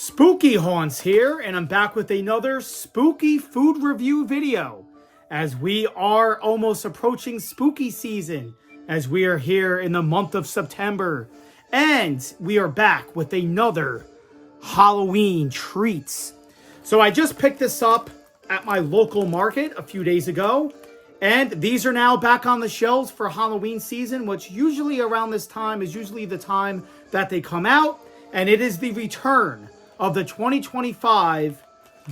Spooky Haunts here, and I'm back with another spooky food review video as we are almost approaching spooky season as we are here in the month of September, and we are back with another Halloween treats. So I just picked this up at my local market a few days ago, and these are now back on the shelves for Halloween season, which usually around this time is usually the time that they come out, and it is the return of the 2025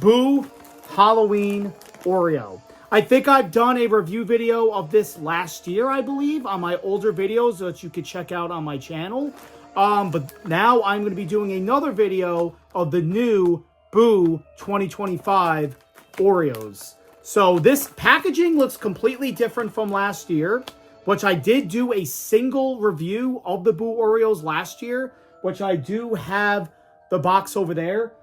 Boo Halloween Oreo. I think I've done a review video of this last year, I believe, on my older videos that you could check out on my channel. But now I'm going to be doing another video of the new Boo 2025 Oreos. So this packaging looks completely different from last year, which I did do a single review of the Boo Oreos last year, which I do have the box over there.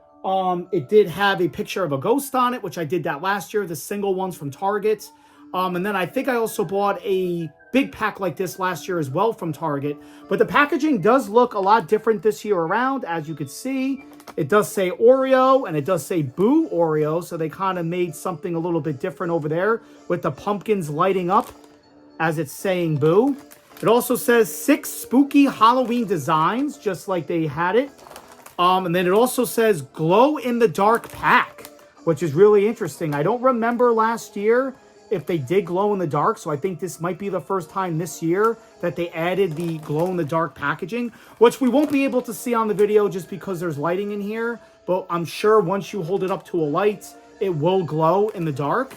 It did have a picture of a ghost on it, which I did that last year, the single ones from Target. And then I think I also bought a big pack like this last year as well from Target. But the packaging does look a lot different this year around. As you can see, it does say Oreo and it does say Boo Oreo. So they kind of made something a little bit different over there with the pumpkins lighting up as it's saying Boo. It also says 6 spooky Halloween designs, just like they had it. And then it also says glow in the dark pack, which is really interesting. I don't remember last year if they did glow in the dark, so I think this might be the first time this year that they added the glow in the dark packaging, which we won't be able to see on the video just because there's lighting in here, but I'm sure once you hold it up to a light, it will glow in the dark.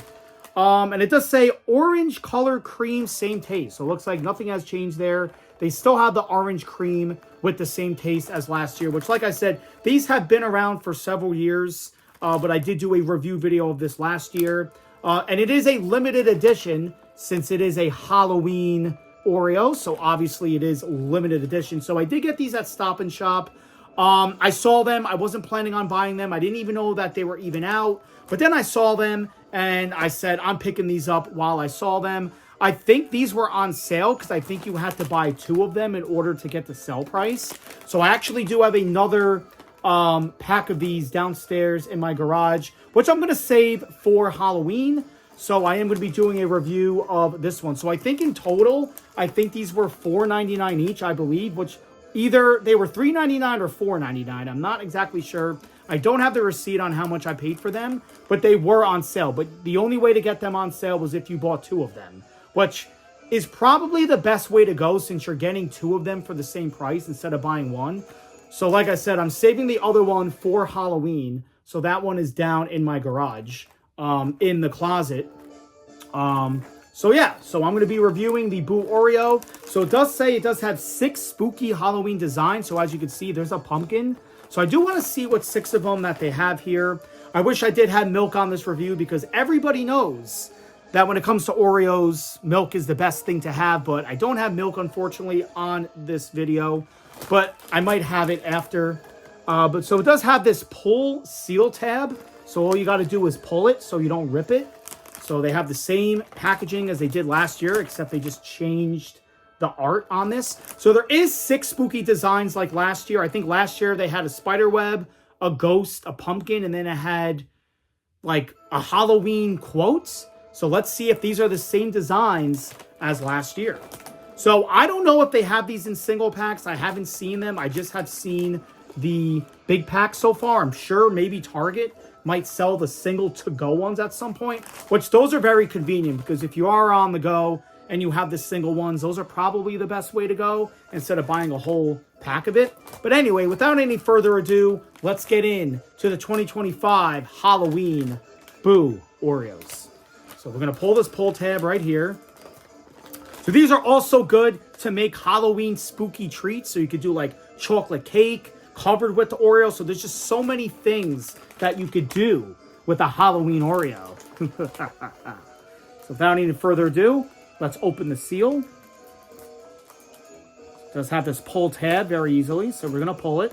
And it does say orange color cream, same taste. So it looks like nothing has changed there. They still have the orange cream with the same taste as last year, which, like I said, these have been around for several years, but I did do a review video of this last year. And it is a limited edition since it is a Halloween Oreo, so obviously it is limited edition. So I did get these at Stop and Shop. I saw them. I wasn't planning on buying them. I didn't even know that they were even out. But then I saw them, and I said, I'm picking these up while I saw them. I think these were on sale because I think you had to buy 2 of them in order to get the sale price. So I actually do have another pack of these downstairs in my garage, which I'm going to save for Halloween. So I am going to be doing a review of this one. So I think in total, I think these were $4.99 each, I believe, which either they were $3.99 or $4.99. I'm not exactly sure. I don't have the receipt on how much I paid for them, but they were on sale. But the only way to get them on sale was if you bought 2 of them, which is probably the best way to go since you're getting 2 of them for the same price instead of buying 1. So like I said, I'm saving the other one for Halloween. So that one is down in my garage, in the closet. So yeah, so I'm going to be reviewing the Boo Oreo. So it does say it does have 6 spooky Halloween designs. So as you can see, there's a pumpkin. So I do want to see what 6 of them that they have here. I wish I did have milk on this review because everybody knows that when it comes to Oreos, milk is the best thing to have. But I don't have milk, unfortunately, on this video. But I might have it after. But so it does have this pull seal tab. So all you got to do is pull it so you don't rip it. So they have the same packaging as they did last year, except they just changed the art on this. So there is 6 spooky designs like last year. I think last year they had a spider web, a ghost, a pumpkin, and then it had like a Halloween quote. So let's see if these are the same designs as last year. So I don't know if they have these in single packs. I haven't seen them. I just have seen the big packs so far. I'm sure maybe Target might sell the single to-go ones at some point, which those are very convenient because if you are on the go and you have the single ones, those are probably the best way to go instead of buying a whole pack of it. But anyway, without any further ado, let's get in to the 2025 Halloween Boo Oreos. So we're going to pull this pull tab right here. So these are also good to make Halloween spooky treats. So you could do like chocolate cake covered with the Oreo. So there's just so many things that you could do with a Halloween Oreo. So without any further ado, let's open the seal. It does have this pull tab very easily. So we're going to pull it.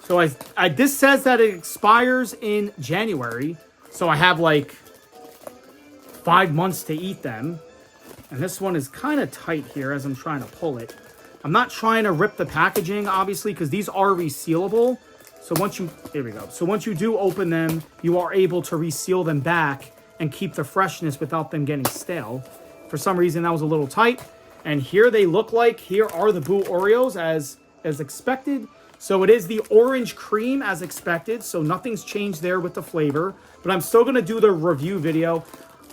So this says that it expires in January. So I have like 5 months to eat them. And this one is kind of tight here as I'm trying to pull it. I'm not trying to rip the packaging, obviously, because these are resealable. So once you, here we go. So once you do open them, you are able to reseal them back and keep the freshness without them getting stale. For some reason, that was a little tight. And here they look like, here are the Boo Oreos as expected. So it is the orange cream as expected. So nothing's changed there with the flavor. But I'm still going to do the review video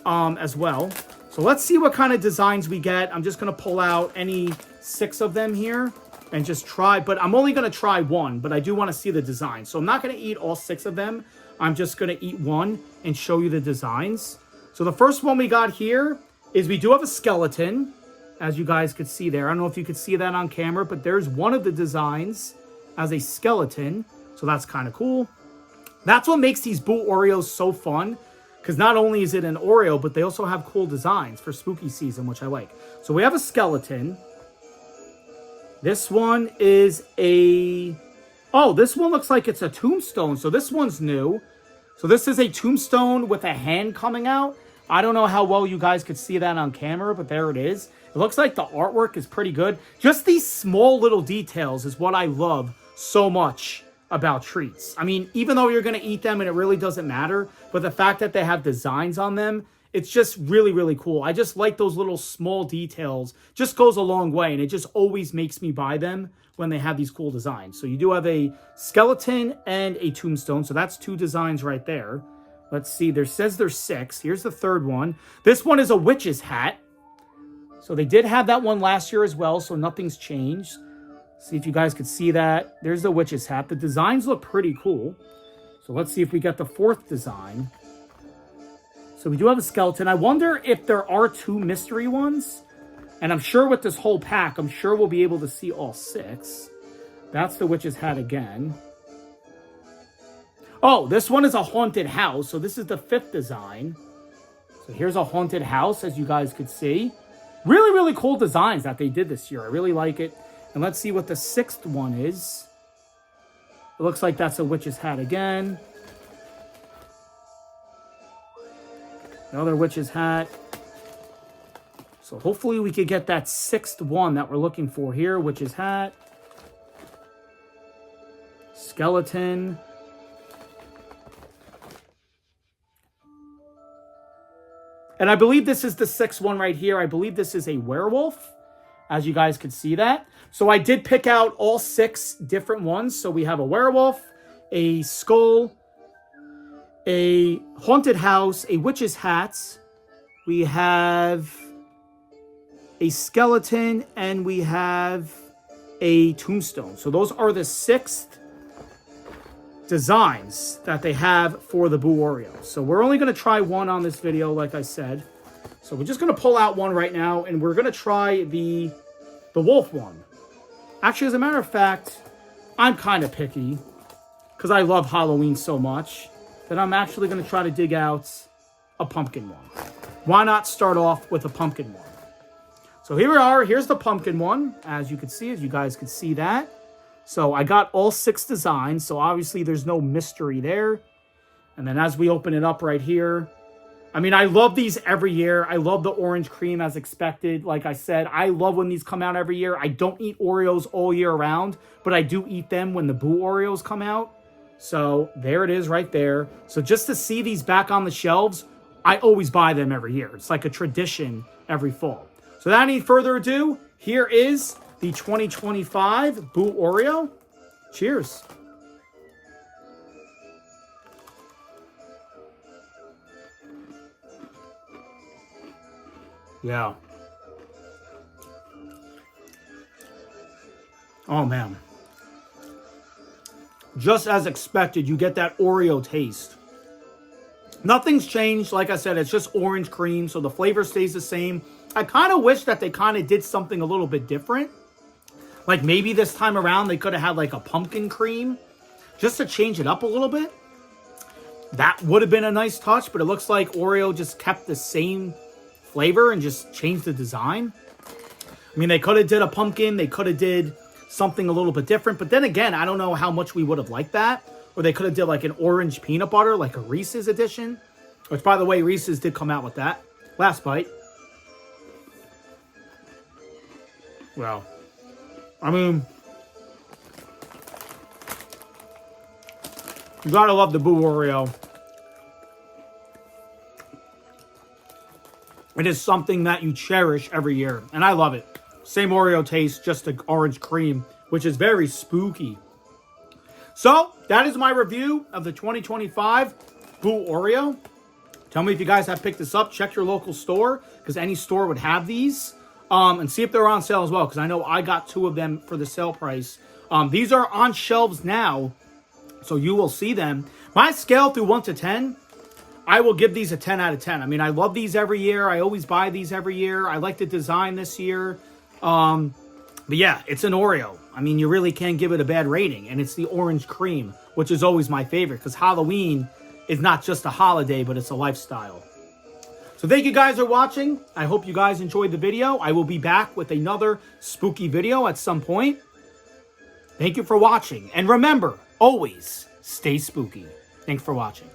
as well. So let's see what kind of designs we get. I'm just going to pull out any 6 of them here and just try. But I'm only going to try one, but I do want to see the design. So I'm not going to eat all 6 of them. I'm just going to eat one and show you the designs. So the first one we got here is we do have a skeleton, as you guys could see there. I don't know if you could see that on camera, but there's one of the designs as a skeleton. So that's kind of cool. That's what makes these Boo Oreos so fun. Because not only is it an Oreo, but they also have cool designs for spooky season, which I like. So we have a skeleton. This one is a... Oh, this one looks like it's a tombstone. So this one's new. So this is a tombstone with a hand coming out. I don't know how well you guys could see that on camera, but there it is. It looks like the artwork is pretty good. Just these small little details is what I love so much about treats. I mean, even though you're going to eat them and it really doesn't matter, but the fact that they have designs on them, it's just really, really cool. I just like those little small details. Just goes a long way, and it just always makes me buy them when they have these cool designs. So you do have a skeleton and a tombstone. So that's 2 designs right there. Let's see. There says there's 6. Here's the third one. This one is a witch's hat. So they did have that one last year as well, so nothing's changed. See if you guys could see that. There's the witch's hat. The designs look pretty cool. So let's see if we get the 4th design. So we do have a skeleton. I wonder if there are 2 mystery ones. And I'm sure with this whole pack, I'm sure we'll be able to see all 6. That's the witch's hat again. Oh, this one is a haunted house. So this is the 5th design. So here's a haunted house, as you guys could see. Really, really cool designs that they did this year. I really like it. And let's see what the 6th one is. It looks like that's a witch's hat again. Another witch's hat. So hopefully we could get that 6th one that we're looking for here. Witch's hat. Skeleton. And I believe this is the 6th one right here. I believe this is a werewolf, as you guys could see that. So I did pick out all 6 different ones. So we have a werewolf, a skull, a haunted house, a witch's hat. We have a skeleton, and we have a tombstone. So those are the 6th designs that they have for the Boo Oreo. So we're only going to try one on this video, like I said. So we're just going to pull out one right now, and we're going to try the wolf one. Actually, as a matter of fact, I'm kind of picky because I love Halloween so much that I'm actually going to try to dig out a pumpkin one. Why not start off with a pumpkin one? So here we are. Here's the pumpkin one, as you can see, as you guys can see that. So I got all 6 designs, so obviously there's no mystery there. And then as we open it up right here, I mean, I love these every year. I love the orange cream as expected. Like I said, I love when these come out every year. I don't eat Oreos all year round, but I do eat them when the Boo Oreos come out. So there it is right there. So just to see these back on the shelves, I always buy them every year. It's like a tradition every fall. So without any further ado, here is the 2025 Boo Oreo. Cheers. Yeah. Oh, man. Just as expected, you get that Oreo taste. Nothing's changed. Like I said, it's just orange cream, so the flavor stays the same. I kind of wish that they kind of did something a little bit different. Like maybe this time around, they could have had like a pumpkin cream just to change it up a little bit. That would have been a nice touch, but it looks like Oreo just kept the same flavor and just changed the design. I mean, they could have did a pumpkin. They could have did something a little bit different. But then again, I don't know how much we would have liked that. Or they could have did like an orange peanut butter, like a Reese's edition. Which, by the way, Reese's did come out with that. Last bite. Well, I mean, you gotta love the Boo Oreo. It is something that you cherish every year, and I love it. Same Oreo taste, just the orange cream, which is very spooky. So, that is my review of the 2025 Boo Oreo. Tell me if you guys have picked this up. Check your local store, because any store would have these. And see if they're on sale as well, because I know I got 2 of them for the sale price. These are on shelves now, so you will see them. My scale through 1 to 10, I will give these a 10 out of 10. I mean, I love these every year. I always buy these every year. I like the design this year. But yeah, it's an Oreo. I mean, you really can't give it a bad rating. And it's the orange cream, which is always my favorite, because Halloween is not just a holiday, but it's a lifestyle. So thank you guys for watching. I hope you guys enjoyed the video. I will be back with another spooky video at some point. Thank you for watching. And remember, always stay spooky. Thanks for watching.